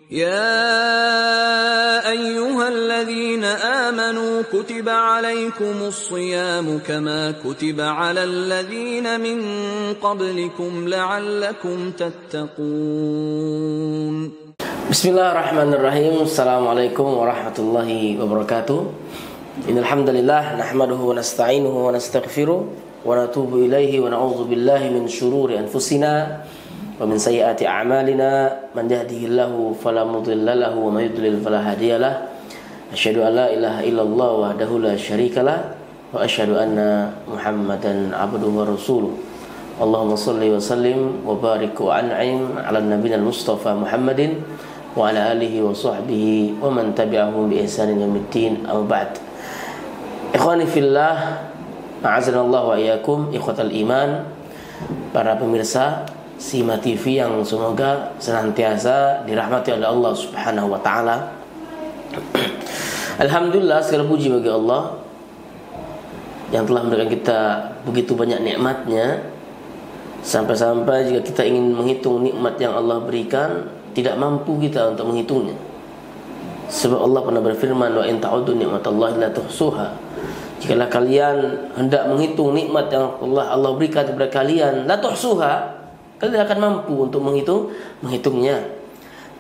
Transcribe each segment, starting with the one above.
يا أيها الذين آمنوا كتب عليكم الصيام كما كتب على الذين من قبلكم لعلكم تتقون. Bismillahirrahmanirrahim. Assalamualaikum warahmatullahi wabarakatuh. Innal hamdalillah nahmaduhu wa nasta'inuhu wa nastaghfiruh wa natubu ilaihi wa na'udzu billahi min syururi anfusina wa min sayyiati a'malina. Man yahdihillahu fala mudilla lahu wa may yudlil fala hadiyalah. Asyhadu an la ilaha illallah wahdahu la syarikalah wa asyhadu anna Muhammadan abduhu wa rasuluh. Allahumma shalli wa sallim wa barik wa an'im 'ala nabiyil mustafa Muhammadin wa ala alihi wa sahbihi wa man tabi'ahum bi ihsanin yaumiddin. Amma ba'd. Ikhwani fillah, a'azanallahu wa iyyakum ikhwatal iman. Para pemirsa Sima TV yang semoga senantiasa dirahmati oleh Allah Subhanahu wa taala. Alhamdulillah, segala puji bagi Allah yang telah memberikan kita begitu banyak nikmatnya. Sampai-sampai jika kita ingin menghitung nikmat yang Allah berikan, tidak mampu kita untuk menghitungnya. Sebab Allah pernah berfirman, wa in ta'uddu nikmatallahi la tuhsuha. Jikalau kalian hendak menghitung nikmat yang Allah berikan kepada kalian, la tuhsuha, kalian tidak akan mampu untuk menghitungnya.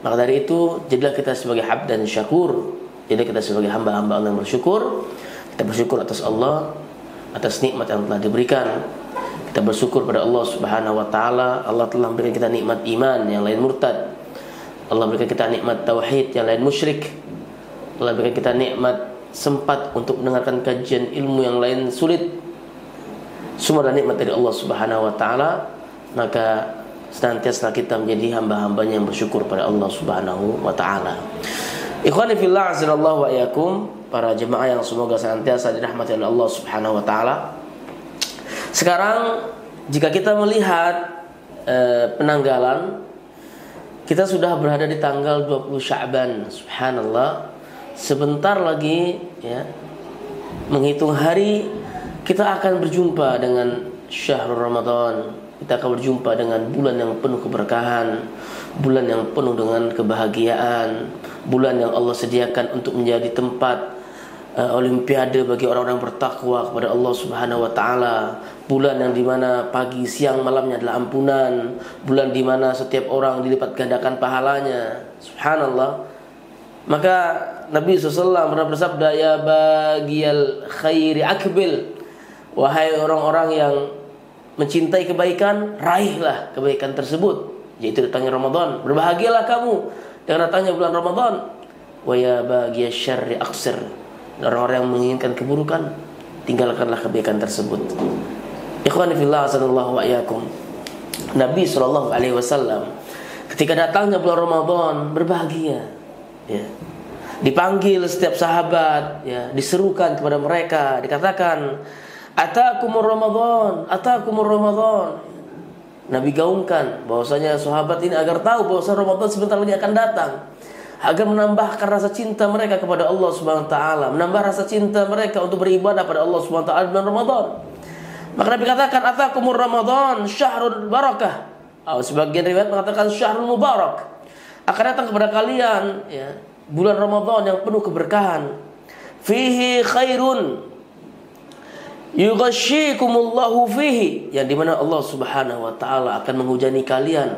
Maka dari itu, jadilah kita sebagai abdan syakur. Jadi kita sebagai hamba-hamba Allah yang bersyukur. Kita bersyukur atas Allah, atas nikmat yang telah diberikan. Kita bersyukur pada Allah Subhanahu wa taala. Allah telah memberikan kita nikmat iman, yang lain murtad. Allah berikan kita nikmat tauhid, yang lain musyrik. Allah berikan kita nikmat sempat untuk mendengarkan kajian ilmu, yang lain sulit. Semua adalah nikmat dari Allah Subhanahu wa taala. Maka senantiasa kita menjadi hamba-hambanya yang bersyukur pada Allah Subhanahu wa taala. Ikhwani fillah, azanallahu wa iyyakum, para jemaah yang semoga senantiasa dirahmati oleh Allah Subhanahu wa taala. Sekarang jika kita melihat penanggalan, kita sudah berada di tanggal 20 Sya'ban. Subhanallah, sebentar lagi ya, menghitung hari, kita akan berjumpa dengan syahrul Ramadan. Kita akan berjumpa dengan bulan yang penuh keberkahan, bulan yang penuh dengan kebahagiaan, bulan yang Allah sediakan untuk menjadi tempat olimpiade bagi orang-orang bertakwa kepada Allah Subhanahu wa taala. Bulan yang dimana pagi, siang, malamnya adalah ampunan. Bulan dimana setiap orang dilipat gandakan pahalanya. Subhanallah. Maka Nabi SAW pernah bersabda, ya bagiyal khairi akbil. Wahai orang-orang yang mencintai kebaikan, raihlah kebaikan tersebut, yaitu datangnya Ramadan. Berbahagialah kamu dengan datangnya bulan Ramadan. Wa ya bagiyal syarri aksir. Orang-orang yang menginginkan keburukan, tinggalkanlah kebaikan tersebut. Ikhwani fillah, sallallahu wa iyyakum. Nabi SAW ketika datangnya bulan Ramadan berbahagia, ya. Dipanggil setiap sahabat, ya, diserukan kepada mereka, dikatakan, atakumur Ramadan, atakumur Ramadan. Nabi gaungkan bahwasanya sahabat ini agar tahu bahwasanya Ramadan sebentar lagi akan datang, agar menambahkan rasa cinta mereka kepada Allah Subhanahu wa taala, menambah rasa cinta mereka untuk beribadah pada Allah Subhanahu wa taala di bulan Ramadan. Maka Nabi katakan, atakumur Ramadan syahrul barakah. Sebagian riwayat mengatakan syahrul mubarak. Akan datang kepada kalian, ya, bulan Ramadan yang penuh keberkahan. Fihi khairun yughashshikumullahu fihi, yang dimana Allah Subhanahu wa taala akan menghujani kalian,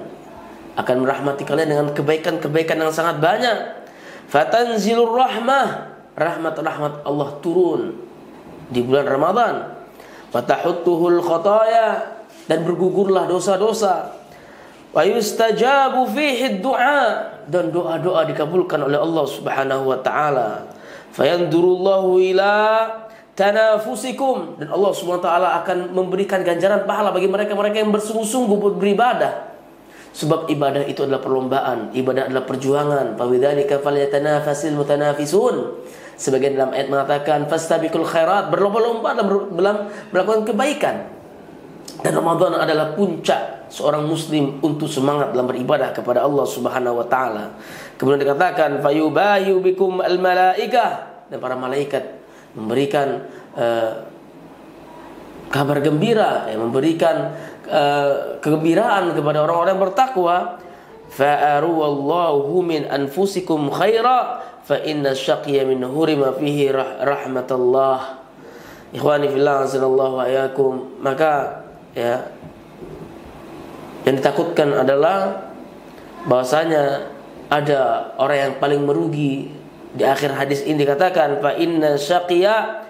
akan merahmati kalian dengan kebaikan-kebaikan yang sangat banyak. Fatanzilur rahmah, rahmat-rahmat Allah turun di bulan Ramadan. Fatahuttuhul khataya, dan bergugurlah dosa-dosa. Wa yustajabu fihi du'a, dan doa-doa dikabulkan oleh Allah Subhanahu wa taala. Fayandurullahu ila tanafusikum, dan Allah Subhanahu wa taala akan memberikan ganjaran pahala bagi mereka-mereka yang bersungguh-sungguh beribadah. Sebab ibadah itu adalah perlombaan, ibadah adalah perjuangan. Fabidzalika falyatanafasil mutanafisun. Sebagian dalam ayat mengatakan fastabiqul khairat, berlomba-lomba dalam melakukan kebaikan. Dan Ramadan adalah puncak seorang muslim untuk semangat dalam beribadah kepada Allah Subhanahu wa taala. Kemudian dikatakan fayubayu bikum al malaikah, dan para malaikat memberikan kabar gembira, memberikan kegembiraan kepada orang-orang yang bertakwa. fa'aru wallahu min anfusikum khaira fa inna syaqiyya min hurima fihi rahmatullah. Ikhwani fillah azanallahu wa iyyakum. Maka ya, yang ditakutkan adalah bahwasanya ada orang yang paling merugi. Di akhir hadis ini dikatakan fa inna syaqiyya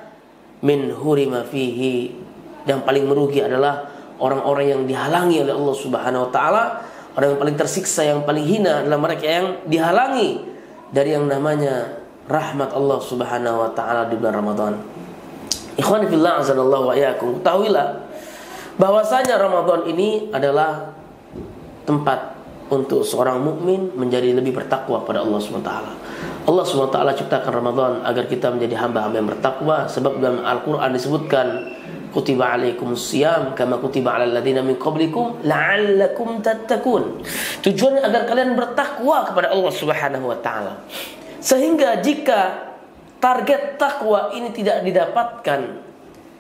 min hurima fihi. Yang paling merugi adalah orang-orang yang dihalangi oleh Allah Subhanahu wa taala. Orang yang paling tersiksa, yang paling hina adalah mereka yang dihalangi dari yang namanya rahmat Allah Subhanahu wa taala di bulan Ramadan. Ikhwan fillah azanallahu wa iyyakum. Ketahuilah bahwasanya Ramadan ini adalah tempat untuk seorang mukmin menjadi lebih bertakwa pada Allah Subhanahu wa taala. Allah Subhanahu wa taala ciptakan Ramadan agar kita menjadi hamba-hamba yang bertakwa, sebab dalam Al-Qur'an disebutkan kutiba alaikumus siyam kama kutiba alal ladzina min qablikum la'allakum tattaqun. Tujuannya agar kalian bertakwa kepada Allah Subhanahu wa taala. Sehingga jika target takwa ini tidak didapatkan,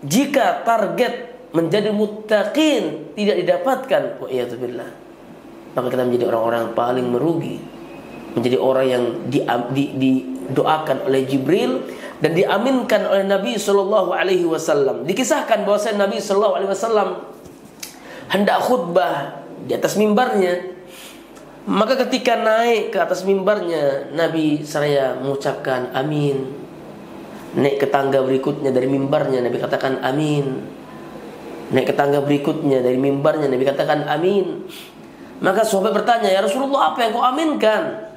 jika target menjadi muttaqin tidak didapatkan, wa iyadzubillah, maka kita menjadi orang-orang yang paling merugi, menjadi orang yang didoakan oleh Jibril dan diaminkan oleh Nabi sallallahu alaihi wasallam. Dikisahkan bahwa Nabi sallallahu alaihi wasallam hendak khutbah di atas mimbarnya. Maka ketika naik ke atas mimbarnya, Nabi seraya mengucapkan amin. Naik ke tangga berikutnya dari mimbarnya, Nabi katakan amin. Naik ke tangga berikutnya dari mimbarnya, Nabi katakan amin. Maka sahabat bertanya, ya Rasulullah, apa yang kau aminkan?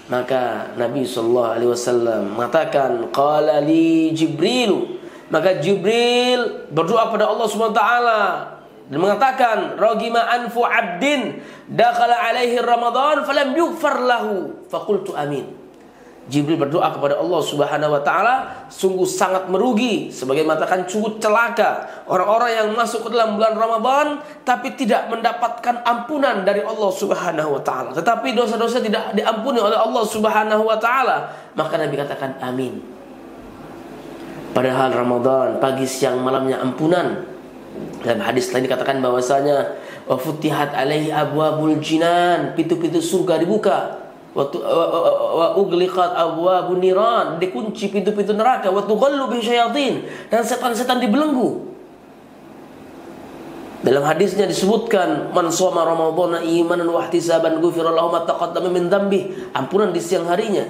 Maka Nabi SAW mengatakan, qala li Jibril. Maka Jibril berdoa pada Allah SWT dan mengatakan, ragima anfu abdin dakhala alaihi Ramadan falam yughfar lahu faqultu amin. Jibril berdoa kepada Allah Subhanahu wa taala, sungguh sangat merugi, sebagai mengatakan sungguh celaka orang-orang yang masuk ke dalam bulan Ramadan tapi tidak mendapatkan ampunan dari Allah Subhanahu wa taala. Tetapi dosa-dosa tidak diampuni oleh Allah Subhanahu wa taala. Maka Nabi katakan amin. Padahal Ramadan pagi siang malamnya ampunan. Dalam hadis lain dikatakan bahwasanya wa futihat alaihi abwabul jinan, pintu-pintu surga dibuka. Wa ughliqat abwabun niran, dikunci pintu-pintu neraka. Wa tughallu bi syayatin, dan setan-setan dibelenggu. Dalam hadisnya disebutkan, man shoma ramadhana imanan wa ihtisaban ghufira lahu ma taqaddama min dhanbi, ampunan di siang harinya.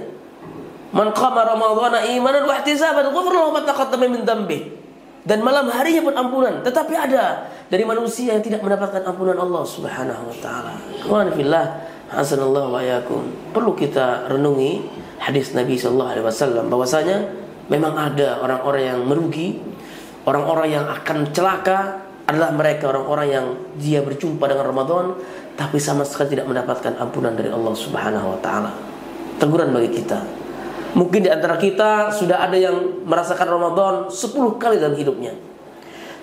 Man qama ramadhana imanan wa ihtisaban ghufira lahu ma taqaddama min dhanbi, dan malam harinya pun ampunan. Tetapi ada dari manusia yang tidak mendapatkan ampunan Allah Subhanahu wa taala. Ikhwan fillah hasanallahu wa iyyakum. Perlu kita renungi hadis Nabi sallallahu alaihi wasallam bahwasanya memang ada orang-orang yang merugi, orang-orang yang akan celaka adalah mereka orang-orang yang dia berjumpa dengan Ramadan tapi sama sekali tidak mendapatkan ampunan dari Allah Subhanahu wa taala. Teguran bagi kita. Mungkin di antara kita sudah ada yang merasakan Ramadan 10 kali dalam hidupnya.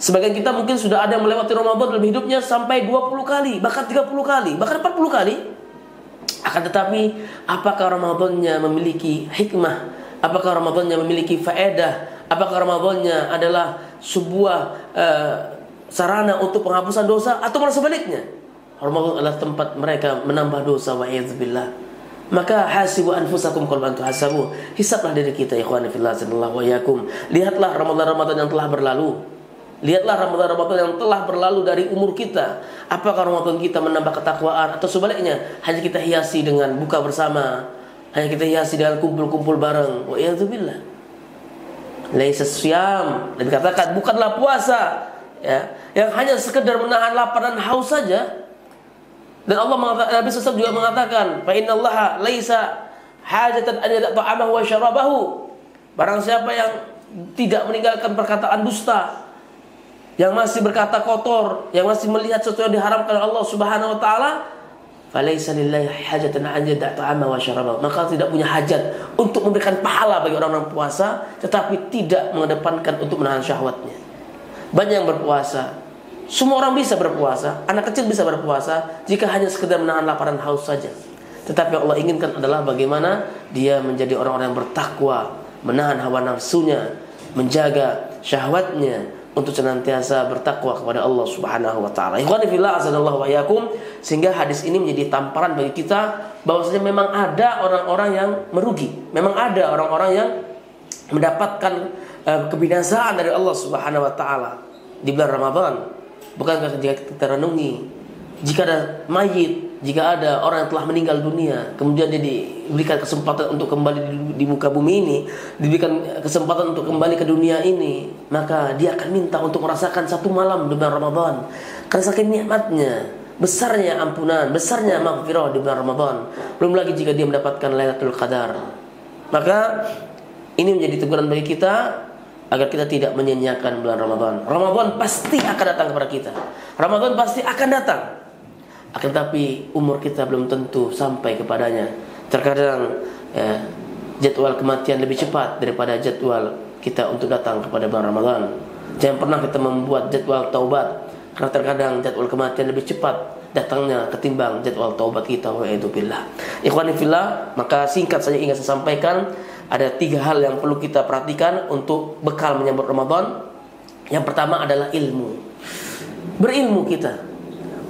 Sebagian kita mungkin sudah ada yang melewati Ramadan dalam hidupnya sampai 20 kali, bahkan 30 kali, bahkan 40 kali. Akan tetapi, apakah Ramadannya memiliki hikmah? Apakah Ramadannya memiliki faedah? Apakah Ramadannya adalah sebuah sarana untuk penghapusan dosa? Atau malah sebaliknya, Ramadan adalah tempat mereka menambah dosa, wa'iyadzubillah. Maka hasibu anfusakum qabla an tuhasabu. Hisablah diri kita, ikhwan fillah sallallahu wa iyyakum. Lihatlah Ramadan-Ramadan yang telah berlalu. Lihatlah Ramadan-Ramadan yang telah berlalu dari umur kita. Apakah Ramadan kita menambah ketakwaan, atau sebaliknya hanya kita hiasi dengan buka bersama, hanya kita hiasi dengan kumpul-kumpul bareng. Wa iyadzubillah. Laisa siyam, dan dikatakan bukanlah puasa ya, yang hanya sekedar menahan lapar dan haus saja. Dan Allah mengatakan, Nabi SAW juga mengatakan, fa innallaha laisa hajatan an yada' ta'amahu wa syarabahu. Barang siapa yang tidak meninggalkan perkataan dusta, yang masih berkata kotor, yang masih melihat sesuatu yang diharamkan oleh Allah Subhanahu wa taala, falaisa lillahi hajatan an yada' ta'amahu wa syarabahu. Maka tidak punya hajat untuk memberikan pahala bagi orang-orang puasa, tetapi tidak mengedepankan untuk menahan syahwatnya. Banyak yang berpuasa, semua orang bisa berpuasa, anak kecil bisa berpuasa jika hanya sekedar menahan lapar dan haus saja. Tetapi Allah inginkan adalah bagaimana dia menjadi orang-orang yang bertakwa, menahan hawa nafsunya, menjaga syahwatnya, untuk senantiasa bertakwa kepada Allah Subhanahu wa taala. Ikhwani fillah azanallahu wa iyyakum, sehingga hadis ini menjadi tamparan bagi kita bahwasanya memang ada orang-orang yang merugi. Memang ada orang-orang yang mendapatkan kebinasaan dari Allah Subhanahu wa taala di bulan Ramadan. Bukankah jika kita renungi, jika ada mayit, jika ada orang yang telah meninggal dunia, kemudian dia diberikan kesempatan untuk kembali di muka bumi ini, diberikan kesempatan untuk kembali ke dunia ini, maka dia akan minta untuk merasakan satu malam di bulan Ramadan. Karena saking nikmatnya, besarnya ampunan, besarnya maghfirah di bulan Ramadan. Belum lagi jika dia mendapatkan Lailatul Qadar. Maka ini menjadi teguran bagi kita agar kita tidak menyia-nyiakan bulan Ramadan. Ramadan pasti akan datang kepada kita. Ramadan pasti akan datang. Akan tapi umur kita belum tentu sampai kepadanya. Terkadang jadwal kematian lebih cepat daripada jadwal kita untuk datang kepada bulan Ramadan. Jangan pernah kita membuat jadwal taubat, karena terkadang jadwal kematian lebih cepat datangnya ketimbang jadwal taubat kita. Wa'idzubillah. Ikhwani fillah, maka singkat saja ingin saya sampaikan, ada 3 hal yang perlu kita perhatikan untuk bekal menyambut Ramadan. Yang pertama adalah ilmu. Berilmu kita.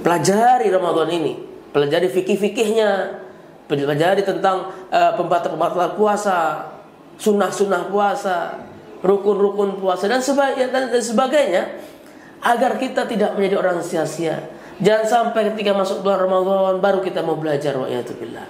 Pelajari Ramadan ini, pelajari fikih-fikihnya, pelajari tentang pembatal-pembatal puasa, sunnah-sunnah puasa, rukun-rukun puasa dan sebagainya, agar kita tidak menjadi orang sia-sia. Jangan sampai ketika masuk bulan Ramadan baru kita mau belajar. Wa'iyatubillah.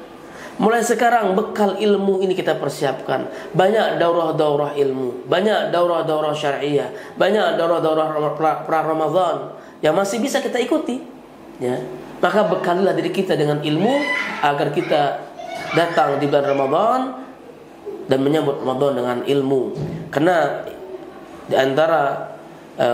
Mulai sekarang bekal ilmu ini kita persiapkan. Banyak daurah-daurah ilmu, banyak daurah-daurah syariah, banyak daurah-daurah pra-Ramadan yang masih bisa kita ikuti. Ya, maka bekalilah diri kita dengan ilmu agar kita datang di bulan Ramadan dan menyambut Ramadan dengan ilmu. Karena di antara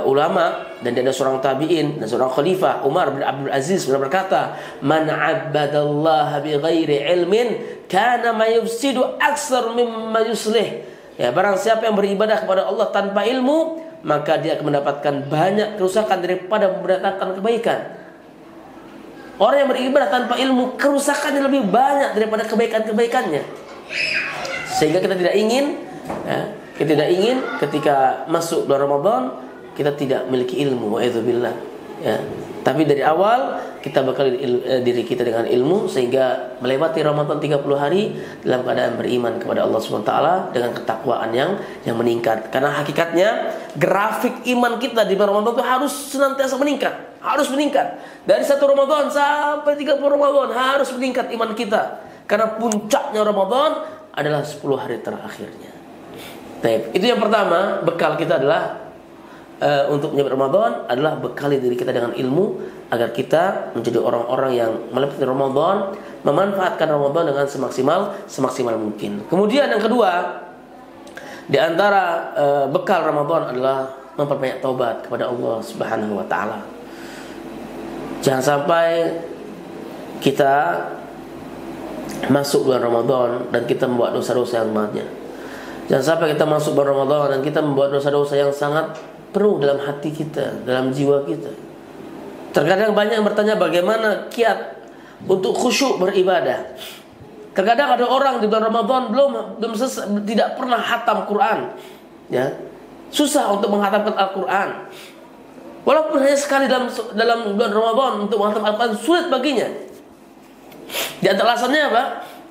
ulama dan ada seorang tabi'in dan seorang khalifah Umar bin Abdul Aziz pernah berkata, "Man 'abbadallaha bighairi ilmin kana ma yufsidu aksar mimma yuslih." Ya, barang siapa yang beribadah kepada Allah tanpa ilmu, maka dia akan mendapatkan banyak kerusakan daripada mendatangkan kebaikan. Orang yang beribadah tanpa ilmu, kerusakannya lebih banyak daripada kebaikan-kebaikannya. Sehingga kita tidak ingin, ketika masuk bulan Ramadan kita tidak memiliki ilmu. Wa'idzubillah. Ya. Tapi dari awal kita bakal diri kita dengan ilmu, sehingga melewati Ramadan 30 hari dalam keadaan beriman kepada Allah SWT dengan ketakwaan yang meningkat. Karena hakikatnya grafik iman kita di bulan Ramadan itu harus senantiasa meningkat. Harus meningkat. Dari 1 Ramadan sampai 30 Ramadan harus meningkat iman kita. Karena puncaknya Ramadan adalah 10 hari terakhirnya. Baik, itu yang pertama, bekal kita adalah untuk menyambut Ramadan adalah bekali diri kita dengan ilmu agar kita menjadi orang-orang yang melewati Ramadan, memanfaatkan Ramadan dengan semaksimal mungkin. Kemudian yang kedua, di antara bekal Ramadan adalah memperbanyak taubat kepada Allah Subhanahu wa taala. Jangan sampai kita masuk bulan Ramadan dan kita membuat dosa-dosa yang banyak. Jangan sampai kita masuk bulan Ramadan dan kita membuat dosa-dosa yang sangat penuh dalam hati kita, dalam jiwa kita. Terkadang banyak yang bertanya bagaimana kiat untuk khusyuk beribadah. Terkadang ada orang di bulan Ramadan tidak pernah hatam Quran, ya, susah untuk menghatamkan Al-Quran. Walaupun hanya sekali dalam bulan Ramadan untuk menghatam Al-Quran sulit baginya. Di antara alasannya apa?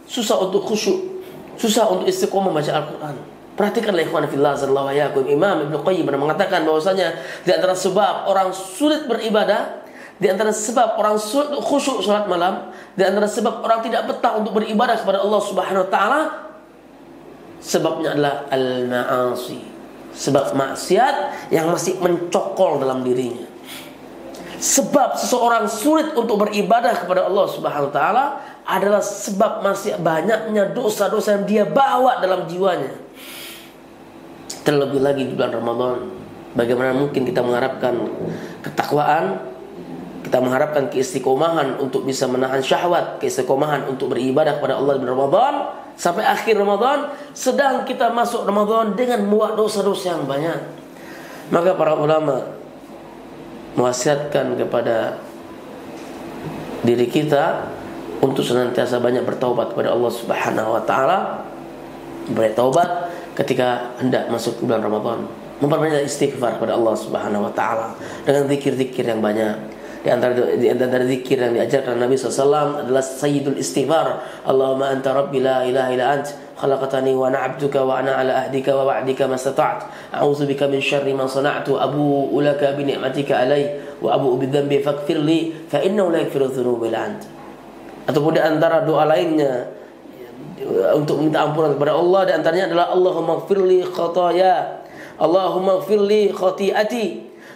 Susah untuk khusyuk, susah untuk istiqomah membaca Al-Quran. Perhatikanlah ikhwan fillah sallallahu alaihi wasallam. Imam Ibnu Qayyim pernah mengatakan bahwasanya di antara sebab orang sulit beribadah, di antara sebab orang sulit khusyuk salat malam, di antara sebab orang tidak betah untuk beribadah kepada Allah Subhanahu wa taala, sebabnya adalah al-ma'asi. Sebab maksiat yang masih mencokol dalam dirinya. Sebab seseorang sulit untuk beribadah kepada Allah Subhanahu wa taala adalah sebab masih banyaknya dosa-dosa yang dia bawa dalam jiwanya. Terlebih lagi di bulan Ramadan, bagaimana mungkin kita mengharapkan ketakwaan, kita mengharapkan keistiqomahan untuk bisa menahan syahwat, keistiqomahan untuk beribadah kepada Allah di bulan Ramadan sampai akhir Ramadan, sedang kita masuk Ramadan dengan membuat dosa-dosa yang banyak. Maka para ulama mewasiatkan kepada diri kita untuk senantiasa banyak bertaubat kepada Allah Subhanahu wa taala, bertaubat ketika hendak masuk bulan Ramadan. memperbanyak istighfar kepada Allah Subhanahu wa taala dengan zikir-zikir yang banyak. Di antara zikir yang diajarkan Nabi SAW adalah sayyidul istighfar. Allahumma anta rabbi la ilaha illa ant khalaqtani wa ana 'abduka wa ana 'ala ahdika wa wa'dika mastata'tu a'udzu bika min syarri ma sana'tu abu'u laka bi ni'matika alai wa abu'u bi dhanbi faghfir li fa innahu la yaghfiru dhunuba illa ant. Ataupun di antara doa lainnya untuk minta ampunan kepada Allah, di antaranya adalah Allahumma ighfirli khataaya, Allahumma ighfirli khati'ati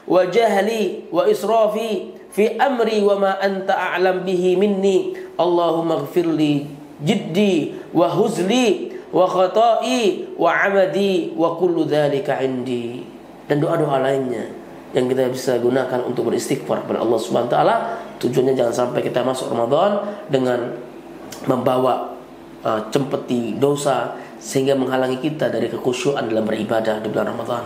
wa jahli wa israfi fi amri wa ma anta a'lam bihi minni, Allahumma ighfirli jiddi wa huzli wa khata'i wa amadi wa kullu dzalika indi. Dan doa-doa lainnya yang kita bisa gunakan untuk beristighfar kepada Allah Subhanahu wa taala. Tujuannya jangan sampai kita masuk Ramadan dengan membawa cempeti dosa sehingga menghalangi kita dari kekhusyuan dalam beribadah di bulan Ramadan.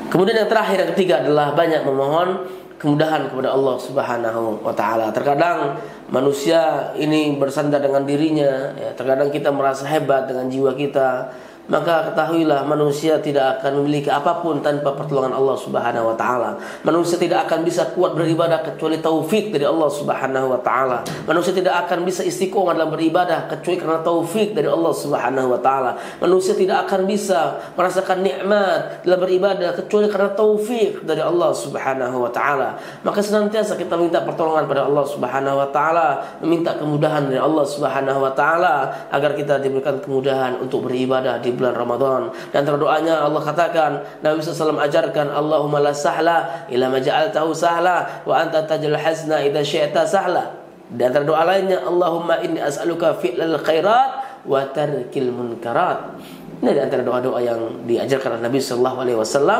Kemudian yang terakhir, yang ketiga adalah banyak memohon kemudahan kepada Allah Subhanahu wa taala. Terkadang manusia ini bersandar dengan dirinya, ya, terkadang kita merasa hebat dengan jiwa kita. Maka ketahuilah manusia tidak akan memiliki apapun tanpa pertolongan Allah Subhanahu wa taala. Manusia tidak akan bisa kuat beribadah kecuali taufik dari Allah Subhanahu wa taala. Manusia tidak akan bisa istiqomah dalam beribadah kecuali karena taufik dari Allah Subhanahu wa taala. Manusia tidak akan bisa merasakan nikmat dalam beribadah kecuali karena taufik dari Allah Subhanahu wa taala. Maka senantiasa kita minta pertolongan pada Allah Subhanahu wa taala, meminta kemudahan dari Allah Subhanahu wa taala agar kita diberikan kemudahan untuk beribadah di bulan Ramadan. Dan antara doanya Allah katakan, Nabi SAW ajarkan, Allahumma la sahla ila ma ja'altahu sahla wa anta taj'al hazna idza syi'ta sahla. Dan antara doa lainnya, Allahumma inni as'aluka fi'lal khairat wa tarkil munkarat. Ini di antara doa-doa yang diajarkan oleh Nabi SAW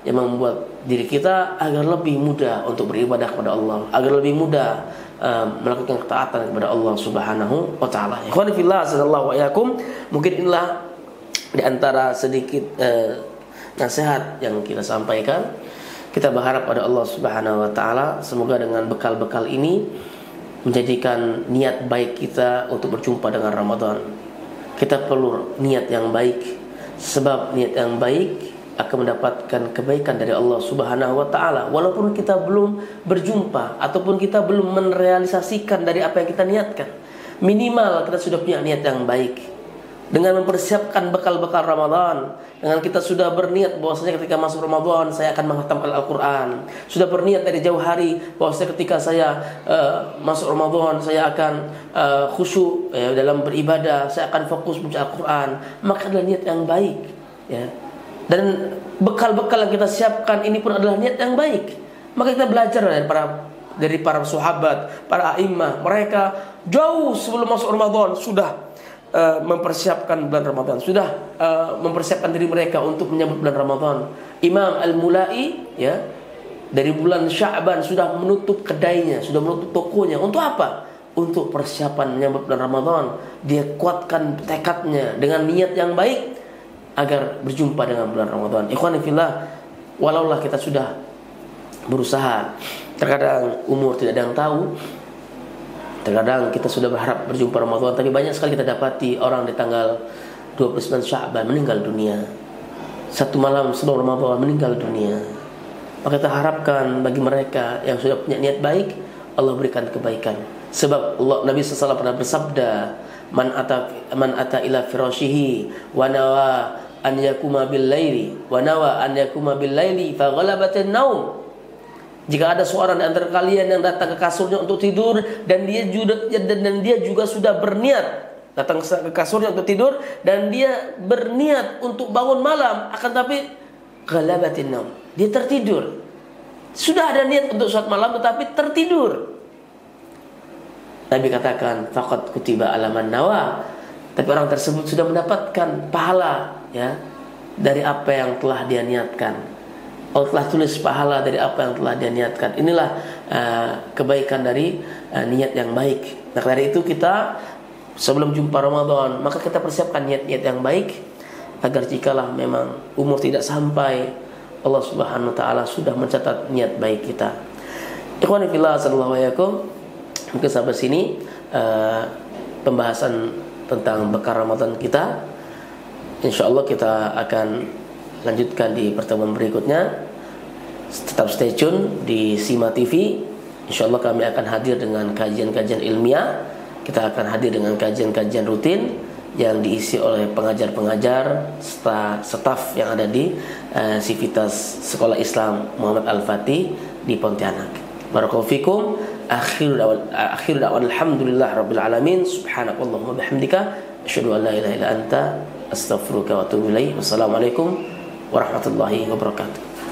yang membuat diri kita agar lebih mudah untuk beribadah kepada Allah, agar lebih mudah melakukan ketaatan kepada Allah Subhanahu wa taala. Ikhwani fillah, sallallahu wa iyyakum. Mungkin inilah di antara sedikit nasihat yang kita sampaikan. Kita berharap pada Allah Subhanahu wa taala semoga dengan bekal-bekal ini menjadikan niat baik kita untuk berjumpa dengan Ramadan. Kita perlu niat yang baik, sebab niat yang baik akan mendapatkan kebaikan dari Allah Subhanahu wa taala walaupun kita belum berjumpa ataupun kita belum merealisasikan dari apa yang kita niatkan. Minimal kita sudah punya niat yang baik. Dengan mempersiapkan bekal-bekal Ramadan, dengan kita sudah berniat bahwasanya ketika masuk Ramadan saya akan menghatamkan Al-Quran, sudah berniat dari jauh hari bahwasanya ketika saya masuk Ramadan saya akan khusyuk dalam beribadah, saya akan fokus membaca Al-Quran, maka adalah niat yang baik, ya. Dan bekal-bekal yang kita siapkan ini pun adalah niat yang baik. Maka kita belajar dari para sahabat, para a'immah, mereka jauh sebelum masuk Ramadan sudah mempersiapkan bulan Ramadan, sudah mempersiapkan diri mereka untuk menyambut bulan Ramadan. Imam Al-Mulai, ya, dari bulan Sya'ban sudah menutup kedainya, sudah menutup tokonya. Untuk apa? Untuk persiapan menyambut bulan Ramadan. Dia kuatkan tekadnya dengan niat yang baik agar berjumpa dengan bulan Ramadan. Ikhwani fillah, walaulah kita sudah berusaha, terkadang umur tidak ada yang tahu. Terkadang kita sudah berharap berjumpa Ramadan, tapi banyak sekali kita dapati orang di tanggal 29 Sya'ban meninggal dunia. Satu malam sebelum Ramadan meninggal dunia. Maka kita harapkan bagi mereka yang sudah punya niat baik, Allah berikan kebaikan. Sebab Nabi SAW pernah bersabda, Man ata ila firashihi wa nawa an yakuma bil laili wa nawa an yakuma bil laili fa ghalabatin naum. Jika ada seorang di antara kalian yang datang ke kasurnya untuk tidur dan dia juga sudah berniat datang ke kasurnya untuk tidur dan dia berniat untuk bangun malam, akan tapi ghalabatin naum, dia tertidur. Sudah ada niat untuk sholat malam tetapi tertidur. Nabi katakan faqad kutiba alaman nawa, tapi orang tersebut sudah mendapatkan pahala, ya, dari apa yang telah dia niatkan. Allah telah tulis pahala dari apa yang telah dia niatkan. Inilah kebaikan dari niat yang baik. Nah, dari itu kita sebelum jumpa Ramadan, maka kita persiapkan niat-niat yang baik agar jikalau memang umur tidak sampai, Allah Subhanahu wa taala sudah mencatat niat baik kita. Ikhwani fillah, sallallahu alaihi wasallam. Mungkin sampai sini pembahasan tentang bekal Ramadan kita. Insyaallah kita akan lanjutkan di pertemuan berikutnya. Tetap stay tune di Sima TV. Insyaallah kami akan hadir dengan kajian-kajian ilmiah. Kita akan hadir dengan kajian-kajian rutin yang diisi oleh pengajar-pengajar serta staf yang ada di Sivitas Sekolah Islam Muhammad Al-Fatih di Pontianak. Barakallahu fikum. Akhiru da'wan alhamdulillah rabbil alamin. Subhanakallahumma bihamdika asyhadu an la ilaha illa anta astaghfiruka wa atubu ilaik. Wassalamualaikum warahmatullahi wabarakatuh.